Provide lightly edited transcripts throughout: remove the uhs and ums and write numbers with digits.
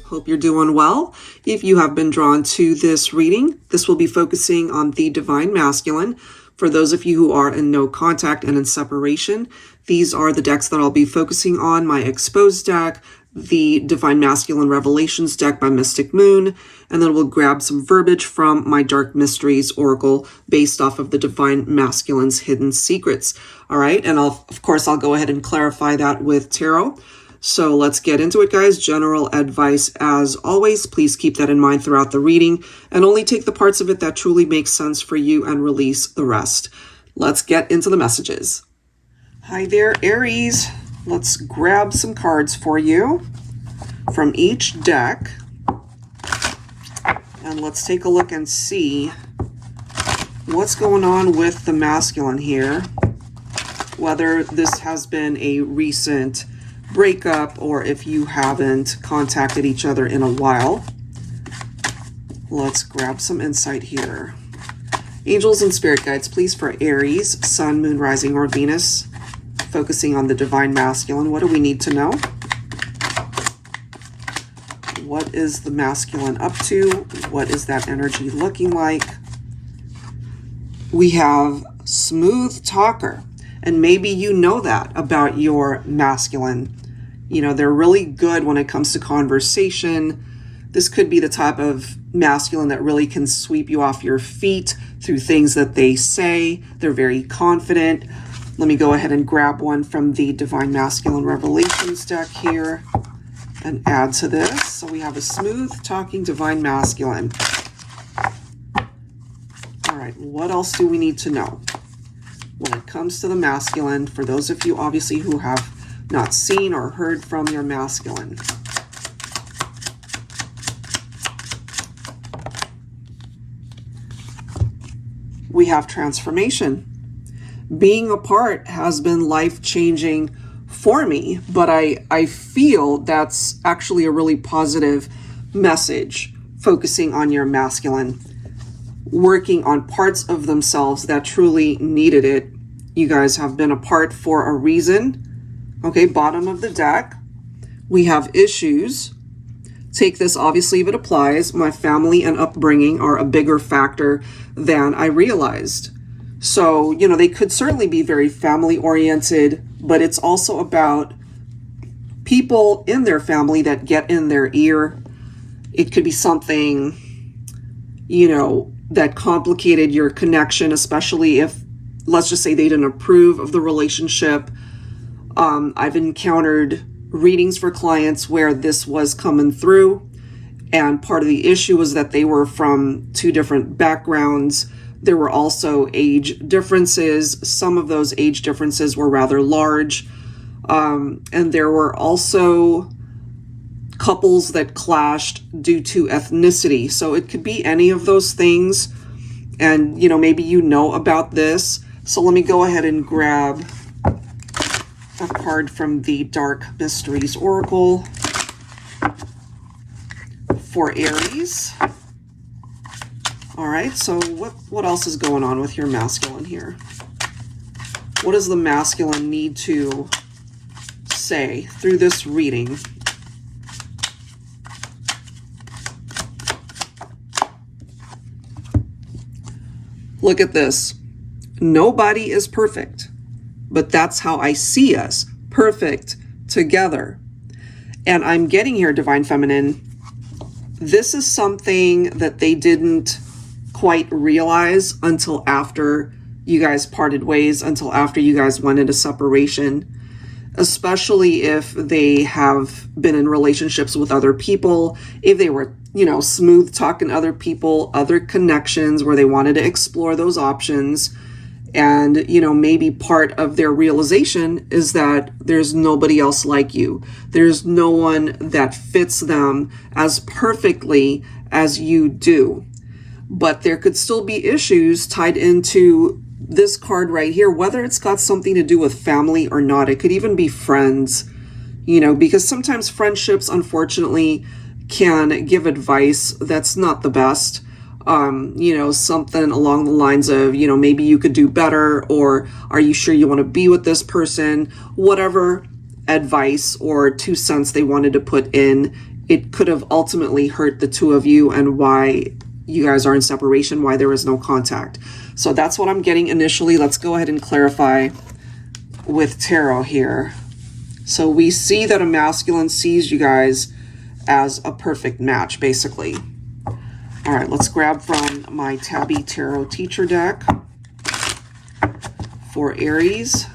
Hope you're doing well. If you have been drawn to this reading, this will be focusing on the Divine Masculine. For those of you who are in no contact and in separation, these are the decks that I'll be focusing on. My Exposed deck, the Divine Masculine Revelations deck by Mystic Moon, and then we'll grab some verbiage from my Dark Mysteries Oracle based off of the Divine Masculine's Hidden Secrets. All right, and of course I'll go ahead and clarify that with tarot. So let's get into it, guys. General advice as always. Please keep that in mind throughout the reading and only take the parts of it that truly make sense for you and release the rest. Let's get into the messages. Hi there, Aries. Let's grab some cards for you from each deck. And let's take a look and see what's going on with the masculine here. Whether this has been a recent breakup or if you haven't contacted each other in a while. Let's grab some insight here. Angels and spirit guides, please, for Aries, Sun, Moon, Rising, or Venus, focusing on the Divine Masculine. What do we need to know? What is the masculine up to? What is that energy looking like? We have smooth talker. And maybe you know that about your masculine. You know, they're really good when it comes to conversation. This could be the type of masculine that really can sweep you off your feet through things that they say. They're very confident. Let me go ahead and grab one from the Divine Masculine Revelations deck here and add to this. So we have a smooth talking Divine Masculine. All right, what else do we need to know when it comes to the masculine, for those of you obviously who have not seen or heard from your masculine? We have transformation. Being apart has been life-changing for me, but I feel that's actually a really positive message, focusing on your masculine, working on parts of themselves that truly needed it. You guys have been apart for a reason. Okay, bottom of the deck, we have issues. Take this obviously if it applies. My family and upbringing are a bigger factor than I realized. So, you know, they could certainly be very family oriented, but it's also about people in their family that get in their ear. It could be something, you know, that complicated your connection, especially if, let's just say, they didn't approve of the relationship. I've encountered readings for clients where this was coming through, and part of the issue was that they were from two different backgrounds. There were also age differences. Some of those age differences were rather large, and there were also couples that clashed due to ethnicity. So it could be any of those things, and you know, maybe you know about this. So let me go ahead and grab a card from the Dark Mysteries Oracle for Aries. All right, so what else is going on with your masculine here? What does the masculine need to say through this reading? Look at this. Nobody is perfect, but that's how I see us, perfect together. And I'm getting here, Divine Feminine, this is something that they didn't quite realize until after you guys parted ways, until after you guys went into separation, especially if they have been in relationships with other people, if they were, you know, smooth talking other people, other connections where they wanted to explore those options. And, you know, maybe part of their realization is that there's nobody else like you. There's no one that fits them as perfectly as you do. But there could still be issues tied into this card right here, whether it's got something to do with family or not. It could even be friends, you know, because sometimes friendships, unfortunately, can give advice that's not the best. You know, something along the lines of, you know, maybe you could do better, or are you sure you want to be with this person? Whatever advice or 2 cents they wanted to put in it could have ultimately hurt the two of you and why you guys are in separation, why there is no contact. So that's what I'm getting initially. Let's go ahead and clarify with tarot here. So we see that a masculine sees you guys as a perfect match, basically. All right, let's grab from my TABBY Tarot Teacher deck for Aries.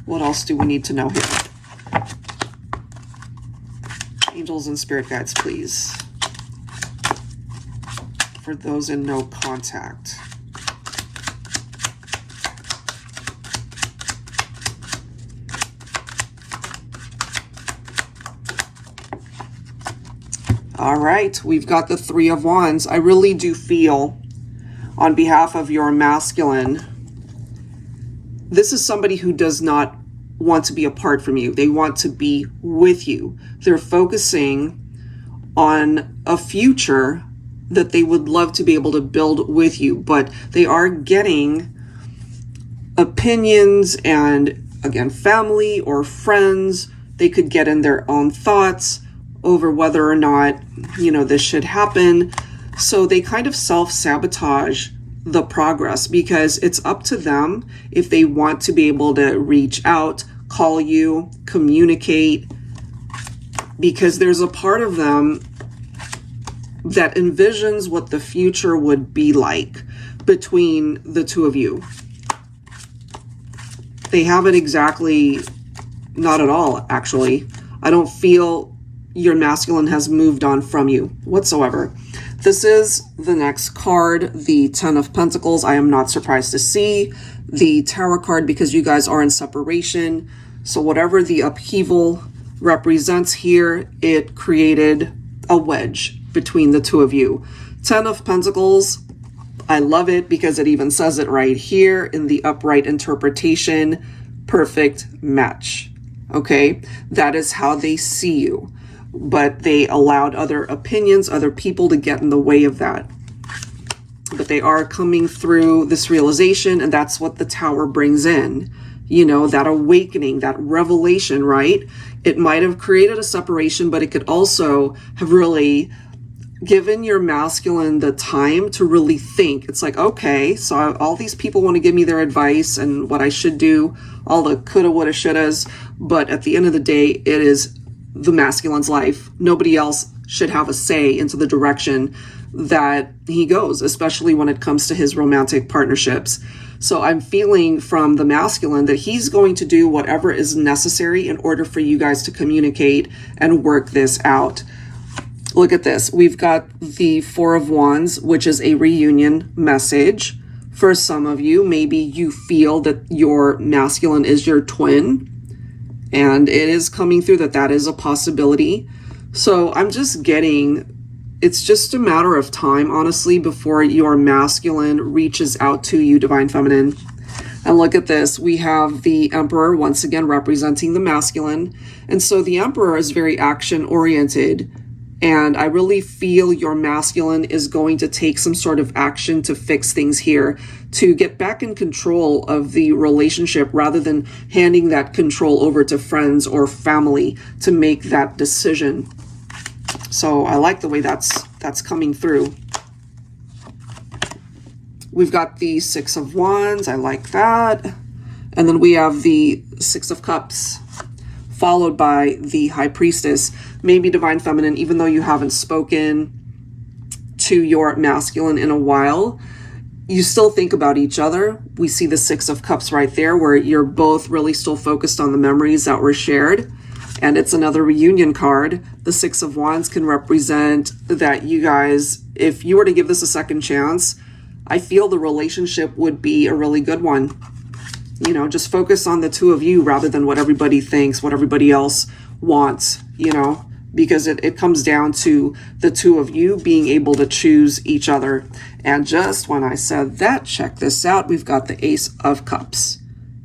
What else do we need to know here? Angels and spirit guides, please. For those in no contact. All right, we've got the Three of Wands. I really do feel, on behalf of your masculine, this is somebody who does not want to be apart from you. They want to be with you. They're focusing on a future that they would love to be able to build with you, but they are getting opinions and, again, family or friends. They could get in their own thoughts over whether or not, you know, this should happen. So they kind of self-sabotage the progress, because it's up to them if they want to be able to reach out, call you, communicate, because there's a part of them that envisions what the future would be like between the two of you. They haven't exactly, not at all, actually. I don't feel your masculine has moved on from you whatsoever. This is the next card, the Ten of Pentacles. I am not surprised to see the Tower card because you guys are in separation. So whatever the upheaval represents here, it created a wedge between the two of you. Ten of Pentacles, I love it because it even says it right here in the upright interpretation, perfect match. Okay, that is how they see you. But they allowed other opinions, other people to get in the way of that. But they are coming through this realization, and that's what the Tower brings in. You know, that awakening, that revelation, right? It might have created a separation, but it could also have really given your masculine the time to really think. It's like, okay, so all these people want to give me their advice and what I should do, all the coulda, woulda, shouldas, but at the end of the day, it is the masculine's life. Nobody else should have a say into the direction that he goes, especially when it comes to his romantic partnerships. So I'm feeling from the masculine that he's going to do whatever is necessary in order for you guys to communicate and work this out. Look at this. We've got the Four of Wands, which is a reunion message. For some of you, maybe you feel that your masculine is your twin, and it is coming through that is a possibility. So I'm just getting, it's just a matter of time, honestly, before your masculine reaches out to you, Divine Feminine. And look at this. We have the Emperor, once again, representing the masculine. And so the Emperor is very action-oriented. And I really feel your masculine is going to take some sort of action to fix things here, to get back in control of the relationship rather than handing that control over to friends or family to make that decision. So I like the way that's coming through. We've got the Six of Wands. I like that. And then we have the Six of Cups, followed by the High Priestess. Maybe Divine Feminine, even though you haven't spoken to your masculine in a while, you still think about each other. We see the Six of Cups right there, where you're both really still focused on the memories that were shared. And it's another reunion card. The Six of Wands can represent that you guys, if you were to give this a second chance, I feel the relationship would be a really good one. You know, just focus on the two of you rather than what everybody thinks, what everybody else wants, you know, because it comes down to the two of you being able to choose each other. And just when I said that, check this out. We've got the Ace of Cups.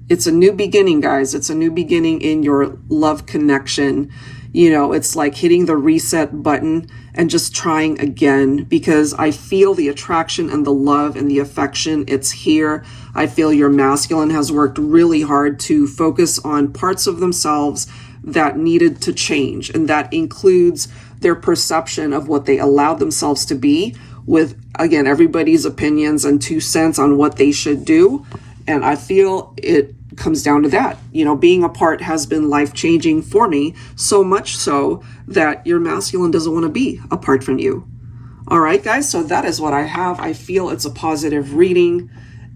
It's a new beginning, guys. It's a new beginning in your love connection. You know, it's like hitting the reset button and just trying again, because I feel the attraction and the love and the affection. It's here. I feel your masculine has worked really hard to focus on parts of themselves that needed to change. And that includes their perception of what they allowed themselves to be, with, again, everybody's opinions and 2 cents on what they should do. And I feel it comes down to that. You know, being apart has been life-changing for me, so much so that your masculine doesn't want to be apart from you. All right, guys, so that is what I have. I feel it's a positive reading.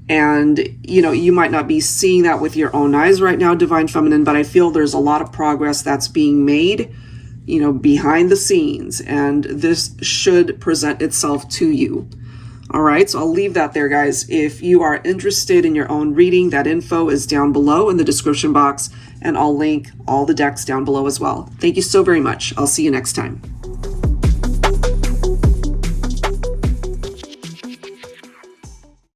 And, you know, you might not be seeing that with your own eyes right now, Divine Feminine, but I feel there's a lot of progress that's being made, you know, behind the scenes. And this should present itself to you. All right, so I'll leave that there, guys. If you are interested in your own reading, that info is down below in the description box, and I'll link all the decks down below as well. Thank you so very much. I'll see you next time.